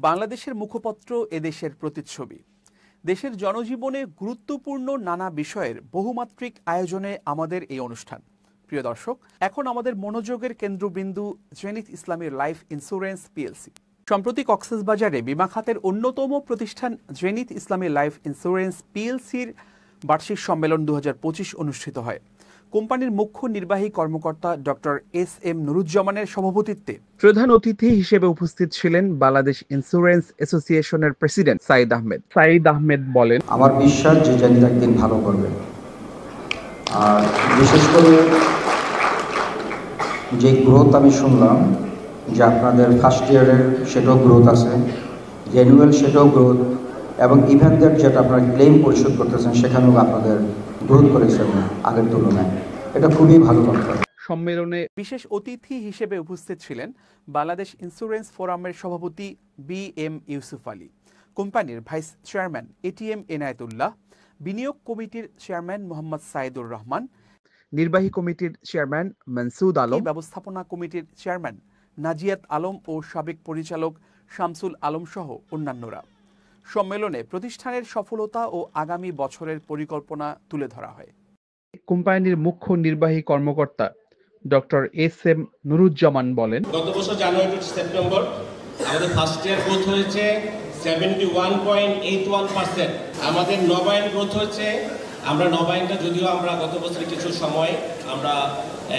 বাংলাদেশের মুখপত্র এদেশের প্রতিচ্ছবি। দেশের জনজীবনে গুরুত্বপূর্ণ নানা বিষয়ের বহুমাত্রিক আয়োজনে আমাদের এই অনুষ্ঠান। প্রিয় দর্শক, এখন আমাদের মনোযোগের কেন্দ্রবিন্দু জেনিথ ইসলামী লাইফ ইন্স্যুরেন্স পিএলসি। সম্প্রতি কক্সবাজারে বীমা খাতের অন্যতম প্রতিষ্ঠান জেনিথ ইসলামী লাইফ ইন্স্যুরেন্স পিএলসির বার্ষিক সম্মেলন 2025 অনুষ্ঠিত হয়। কোম্পানির মুখ্য নির্বাহী কর্মকর্তা ডক্টর এস.এম. নুরুজ্জামানের সভাপতিত্বে প্রধান অতিথি হিসেবে উপস্থিত ছিলেন বাংলাদেশ ইন্স্যুরেন্স অ্যাসোসিয়েশনের প্রেসিডেন্ট সাইদ আহমেদ। সাইদ আহমেদ বলেন, আমার বিশ্বাস যে জেনিথ একদিন ভালো করবে। আর বিশেষ করে যে গ্রোথ আমি শুনলাম যে আপনাদের ফার্স্ট ইয়ারের সেটাও গ্রোথ আছে, রেনুয়াল সেটাও গ্রোথ, এবং ইভেন দ্যাট যেটা আপনারা ক্লেম পরিশোধ করতেছেন সেখানেও আপনাদের গ্রোথ করেছেন আগের তুলনায়। এটা খুবই ভালো কথা। সম্মেলনে বিশেষ অতিথি হিসেবে উপস্থিত ছিলেন বাংলাদেশ ইন্স্যুরেন্স ফোরামের সভাপতি বি.এম. ইউসুফ আলী, কোম্পানির ভাইস চেয়ারম্যান এ.টি.এম. এনায়েতুল্লাহ, বিনিয়োগ কমিটির চেয়ারম্যান মোহাম্মদ সাইদুর রহমান, নির্বাহী কমিটির চেয়ারম্যান মনসুদ আলম, ব্যবস্থাপনা কমিটির চেয়ারম্যান নাজিয়াত আলম ও সাবেক পরিচালক শামসুল আলম সহ অন্যান্যরা। সম্মেলনে প্রতিষ্ঠানের সফলতা ও আগামী বছরের পরিকল্পনা তুলে ধরা হয়। কোম্পানির মুখ্য নির্বাহী কর্মকর্তা ডক্টর এস.এম. নুরুজ্জামান বলেন, গত বছর জানুয়ারি টু সেপ্টেম্বর আমাদের ফার্স্ট ইয়ার গ্রোথ হয়েছে 71.81%। আমাদের নবায়ন গ্রোথ হয়েছে, আমরা নবায়নটা যদিও আমরা গত বছর কিছু সময় আমরা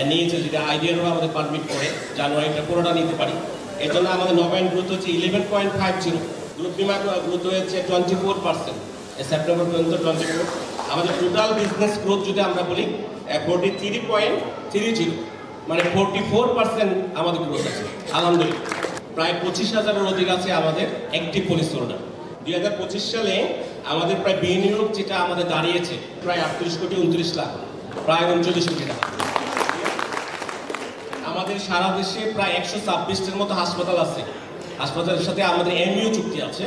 নিয়েছি, যেটা আইডিয়ারও আমাদের পারমিট করে জানুয়ারিটা পুরোটা নিতে পারি। এর জন্য আমাদের নবায়ন গ্রোথ হচ্ছে 11.50। গ্রুপ বিমা গ্রোথ হয়েছে 24%, সেপ্টেম্বর পর্যন্ত 24। আমাদের টোটাল বিজনেস গ্রোথ যদি আমরা বলি 43.30, মানে 44% আমাদের গ্রোথ আছে আলহামদুলিল্লাহ। প্রায় 25,000-এর অধিক আছে আমাদের অ্যাক্টিভ পলিসি হোল্ডার। 2025 সালে আমাদের প্রায় বিনিয়োগ যেটা আমাদের দাঁড়িয়েছে প্রায় 38.29 লাখ, প্রায় 39 কোটি টাকা। আমাদের সারা দেশে প্রায় 126টার মতো হাসপাতাল আছে, হাসপাতালের সাথে আমাদের এমইউ চুক্তি আছে।